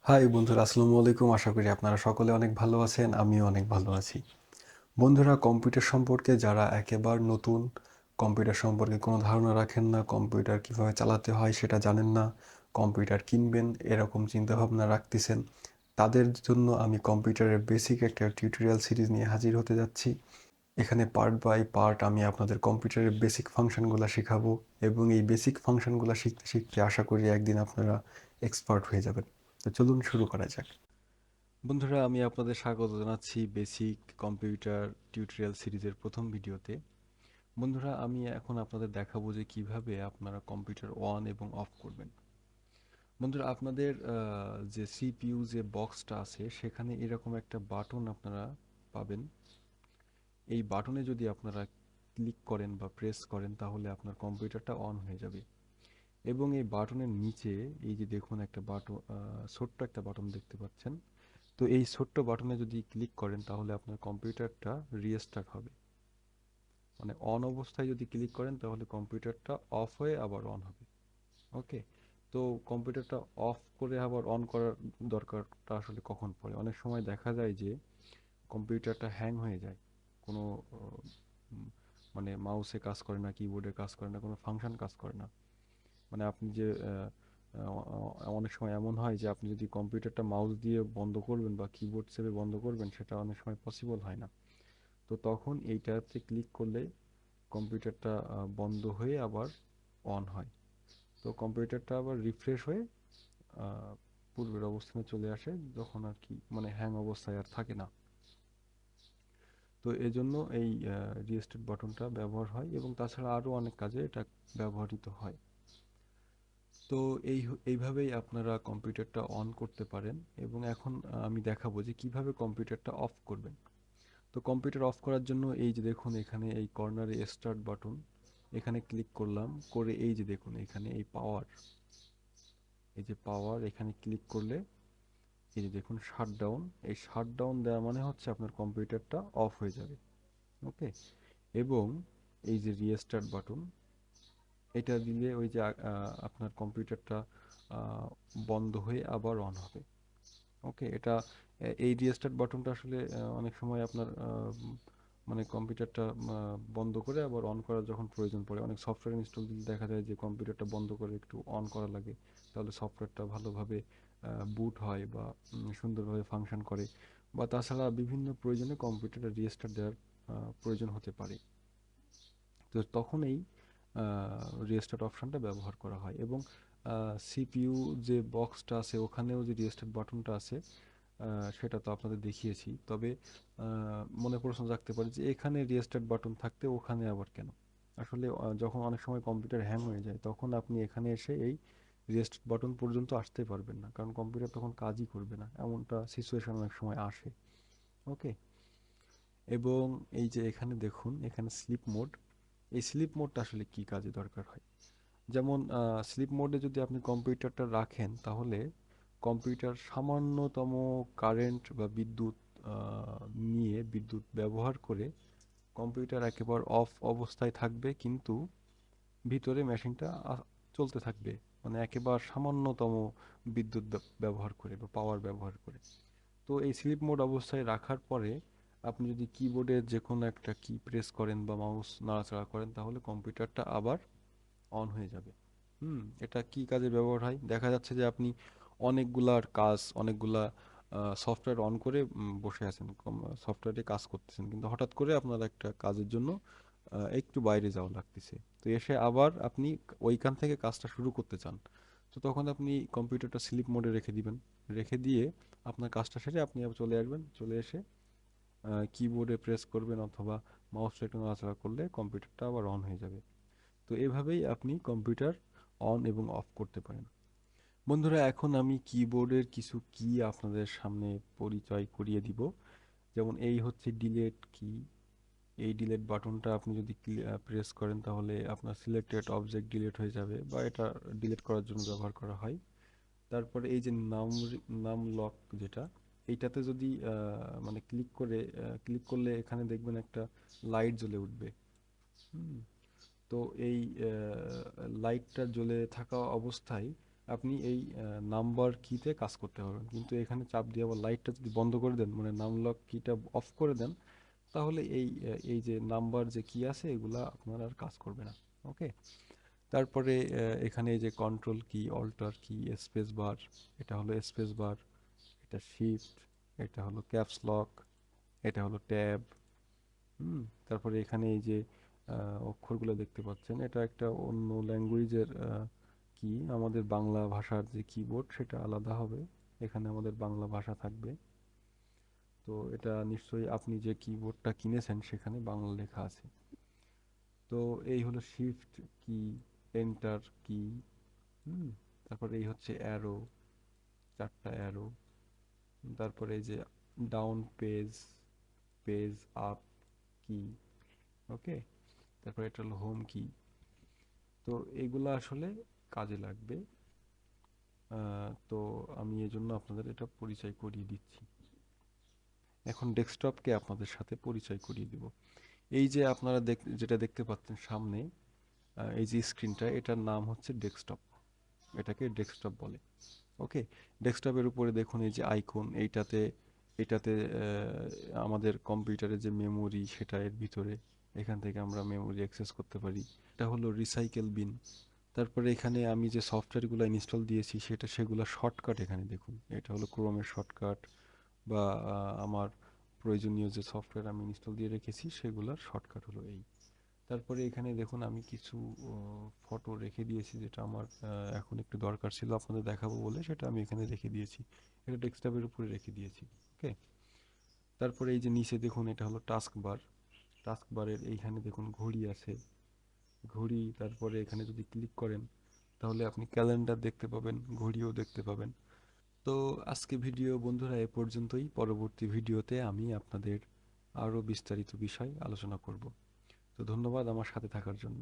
High বন্ধুরা, আসসালামু আলাইকুম। আশা করি আপনারা সকলে অনেক ভালো আছেন, আমিও অনেক ভালো আছি। বন্ধুরা, কম্পিউটার সম্পর্কে যারা একেবারে নতুন, কম্পিউটার সম্পর্কে কোনো ধারণা রাখেন না, কম্পিউটার কিভাবে চালাতে হয় সেটা জানেন না, কম্পিউটার কিনবেন এরকম চিন্তাভাবনা রাখতেছেন, তাদের জন্য আমি কম্পিউটারের বেসিক একটা টিউটোরিয়াল সিরিজ নিয়ে হাজির হতে যাচ্ছি। এখানে পার্ট বাই পার্ট আমি আপনাদের কম্পিউটারের বেসিক ফাংশনগুলো শেখাবো এবং এই বেসিক ফাংশনগুলো শিখতে শিখতে আশা করি একদিন আপনারা এক্সপার্ট হয়ে যাবেন। তো চলুন শুরু করা যাক। বন্ধুরা, আমি আপনাদের স্বাগত জানাচ্ছি বেসিক কম্পিউটার টিউটোরিয়াল সিরিজের প্রথম ভিডিওতে। বন্ধুরা, আমি এখন আপনাদের দেখাবো যে কিভাবে আপনারা কম্পিউটার অন এবং অফ করবেন। বন্ধুরা, আপনাদের যে সিপিইউ যে বক্সটা আছে সেখানে এরকম একটা বাটন আপনারা পাবেন। এই বাটনে যদি আপনারা ক্লিক করেন বা প্রেস করেন তাহলে আপনার কম্পিউটারটা অন হয়ে যাবে। এবং এই বাটনের নিচে এই যে দেখুন একটা বাটন, ছোট্ট একটা বাটন দেখতে পাচ্ছেন। তো এই ছোট্ট বাটনে যদি ক্লিক করেন তাহলে আপনার কম্পিউটারটা রিস্টার্ট হবে। মানে অন অবস্থায় যদি ক্লিক করেন তাহলে কম্পিউটারটা অফ হয়ে আবার অন হবে। ওকে। তো কম্পিউটারটা অফ করে আবার অন করার দরকারটা আসলে কখন পড়ে? অনেক সময় দেখা যায় যে কম্পিউটারটা হ্যাং হয়ে যায়। কোনো উম, মানে মাউসে কাজ করে না, কিবোর্ডে কাজ করে না, কোনো ফাংশন কাজ করে না। মানে আপনি যে অনেক সময় এমন হয় যে আপনি যদি কম্পিউটারটা মাউস দিয়ে বন্ধ করবেন বা কিবোর্ড চেপে বন্ধ করবেন সেটা অনেক সময় পসিবল হয় না। তো তখন এইটাতে ক্লিক করলে কম্পিউটারটা বন্ধ হয়ে আবার অন হয়। তো কম্পিউটারটা আবার রিফ্রেশ হয়ে আহ, পূর্বের অবস্থানে চলে আসে, যখন আর কি মানে হ্যাং অবস্থায় আর থাকে না। তো এজন্য এই রিস্টার্ট বাটনটা ব্যবহার হয় এবং তাছাড়া আরও অনেক কাজে এটা ব্যবহৃত হয়। তো এইভাবেই আপনারা কম্পিউটারটা অন করতে পারেন এবং এখন আমি দেখাবো যে কিভাবে কম্পিউটারটা অফ করবেন। তো কম্পিউটার অফ করার জন্য এই যে দেখুন এখানে এই কর্নারে স্টার্ট বাটন, এখানে ক্লিক করলাম, করে এই যে দেখুন এখানে এই পাওয়ার, এই যে পাওয়ার এখানে ক্লিক করলে এই যে দেখুন শাটডাউন, এই শাটডাউন দেওয়া মানে হচ্ছে আপনার কম্পিউটারটা অফ হয়ে যাবে। ওকে। এবং এই যে রিস্টার্ট বাটন, এটা দিলে ওই যে আপনার কম্পিউটারটা আহ, বন্ধ হয়ে আবার অন হবে। ওকে। এটা এই রিস্টার্ট বাটনটা আসলে অনেক সময় আপনার মানে কম্পিউটারটা বন্ধ করে আবার অন করার যখন প্রয়োজন পড়ে, অনেক সফটওয়্যার ইনস্টল দিলে দেখা যায় যে কম্পিউটারটা বন্ধ করে একটু অন করা লাগে, তাহলে সফটওয়্যারটা ভালোভাবে বুট হয় বা সুন্দরভাবে ফাংশন করে। বা তাছাড়া বিভিন্ন প্রয়োজনে কম্পিউটারটা রিস্টার্ট দেওয়ার প্রয়োজন হতে পারে। তো তখন এই রিস্টার্ট অপশনটা ব্যবহার করা হয় এবং সিপিইউ যে বক্সটা আছে ওখানেও যে রিস্টার্ট বাটনটা আছে সেটা তো আপনাদের দেখিয়েছি। তবে মনে প্রশ্ন জাগতে পারে যে এখানে রিস্টার্ট বাটন থাকতে ওখানে আবার কেন? আসলে যখন অনেক সময় কম্পিউটার হ্যাং হয়ে যায় তখন আপনি এখানে এসে এই রিস্টার্ট বাটন পর্যন্ত আসতে পারবেন না, কারণ কম্পিউটার তখন কাজই করবে না, এমনটা সিচুয়েশন অনেক সময় আসে। ওকে। এবং এই যে এখানে দেখুন এখানে স্লিপ মোড, এই স্লিপ মোডটা আসলে কি কাজে দরকার হয়? যেমন স্লিপ মোডে যদি আপনি কম্পিউটারটা রাখেন তাহলে কম্পিউটার সামান্যতম কারেন্ট বা বিদ্যুৎ নিয়ে বিদ্যুৎ ব্যবহার করে কম্পিউটার একেবারে অফ অবস্থায় থাকবে, কিন্তু ভিতরে মেশিনটা চলতে থাকবে। মানে একেবারে সামান্যতম বিদ্যুৎ ব্যবহার করে বা পাওয়ার ব্যবহার করে। তো এই স্লিপ মোড অবস্থায় রাখার পরে আপনি যদি কিবোর্ডের যে কোনো একটা কি প্রেস করেন বা মাউস নাড়াচাড়া করেন তাহলে কম্পিউটারটা আবার অন হয়ে যাবে। এটা কি কাজে ব্যবহার হয়? দেখা যাচ্ছে যে আপনি অনেকগুলার কাজ, অনেকগুলা সফটওয়্যার অন করে বসে আছেন, সফটওয়্যারে কাজ করতেছেন, কিন্তু হঠাৎ করে আপনার একটা কাজের জন্য একটু বাইরে যাওয়া লাগতেছে। তো এসে আবার আপনি ওইখান থেকে কাজটা শুরু করতে চান। তো তখন আপনি কম্পিউটারটা স্লিপ মোডে রেখে দিবেন। রেখে দিয়ে আপনার কাজটা সেরে আপনি আবার চলে আসবেন। চলে এসে কিবোর্ডে প্রেস করবেন অথবা মাউসটা একটু নাড়াচাড়া করলে কম্পিউটারটা আবার অন হয়ে যাবে। তো এভাবেই আপনি কম্পিউটার অন এবং অফ করতে পারেন। বন্ধুরা, এখন আমি কিবোর্ডের কিছু কি আপনাদের সামনে পরিচয় করিয়ে দিব। যেমন এই হচ্ছে ডিলেট কি। এই ডিলেট বাটনটা আপনি যদি প্রেস করেন তাহলে আপনার সিলেক্টেড অবজেক্ট ডিলিট হয়ে যাবে, বা এটা ডিলিট করার জন্য ব্যবহার করা হয়। তারপরে এই যে নাম লক যেটা, এইটাতে যদি মানে ক্লিক করলে এখানে দেখবেন একটা লাইট জ্বলে উঠবে। হুম। তো এই লাইটটা জ্বলে থাকা অবস্থায় আপনি এই নাম্বার কিতে কাজ করতে পারবেন। কিন্তু এখানে চাপ দিয়ে আবার লাইটটা যদি বন্ধ করে দেন, মানে নামলক কিটা অফ করে দেন, তাহলে এই যে নাম্বার যে কি আছে এগুলা আপনার আর কাজ করবে না। ওকে। তারপরে এখানে এই যে কন্ট্রোল কি, অল্টার কি, স্পেস বার, এটা হলো স্পেস বার, এটা শিফট, এটা হলো ক্যাপস লক, এটা হলো ট্যাব। হুম। তারপরে এখানে এই যে অক্ষরগুলো দেখতে পাচ্ছেন, এটা একটা অন্য ল্যাঙ্গুয়েজের কি, আমাদের বাংলা ভাষার যে কিবোর্ড সেটা আলাদা হবে, এখানে আমাদের বাংলা ভাষা থাকবে। তো এটা নিশ্চয়ই আপনি যে কিবোর্ডটা কিনেছেন সেখানে বাংলা লেখা আছে। তো এই হলো শিফট কি, এন্টার কি। হুম। তারপরে এই হচ্ছে অ্যারো, চারটা অ্যারো। তারপরে এই যে ডাউন পেজ, পেজ আপ কি। ওকে। তারপরে এটা হলো হোম কি। তো এগুলা আসলে কাজে লাগবে। তো আমি এজন্য আপনাদের এটা পরিচয় করিয়ে দিচ্ছি। এখন ডেস্কটপকে আপনাদের সাথে পরিচয় করিয়ে দিব। এই যে আপনারা যেটা দেখতে পাচ্ছেন সামনে, এই যে স্ক্রিনটা, এটার নাম হচ্ছে ডেস্কটপ। এটাকে ডেস্কটপ বলে। ওকে। ডেস্কটপের উপরে দেখুন এই যে আইকন, এটাতে আমাদের কম্পিউটারের যে মেমোরি সেটা এর ভিতরে, এখান থেকে আমরা মেমোরি অ্যাক্সেস করতে পারি। এটা হলো রিসাইকেল বিন। তারপরে এখানে আমি যে সফটওয়্যারগুলো ইনস্টল দিয়েছি সেগুলো শর্টকাট এখানে দেখুন। এটা হলো ক্রোমের শর্টকাট, বা আমার প্রয়োজনীয় যে সফটওয়্যার আমি ইনস্টল দিয়ে রেখেছি সেগুলোর শর্টকাট হলো এই। তারপরে এখানে দেখুন আমি কিছু ফটো রেখে দিয়েছি, যেটা আমার এখন একটু দরকার ছিল আপনাদের দেখাবো বলে, সেটা আমি এখানে রেখে দিয়েছি। এটা ডেস্কটপের উপরে রেখে দিয়েছি। ওকে। তারপরে এই যে নিচে দেখুন, এটা হলো টাস্ক বার। টাস্ক বারের এইখানে দেখুন ঘড়ি আছে, ঘড়ি। তারপরে এখানে যদি ক্লিক করেন তাহলে আপনি ক্যালেন্ডার দেখতে পাবেন, ঘড়িও দেখতে পাবেন। তো আজকে ভিডিও বন্ধুরা এ পর্যন্তই। পরবর্তী ভিডিওতে আমি আপনাদের আরও বিস্তারিত বিষয় আলোচনা করব। তো ধন্যবাদ আমার সাথে থাকার জন্য।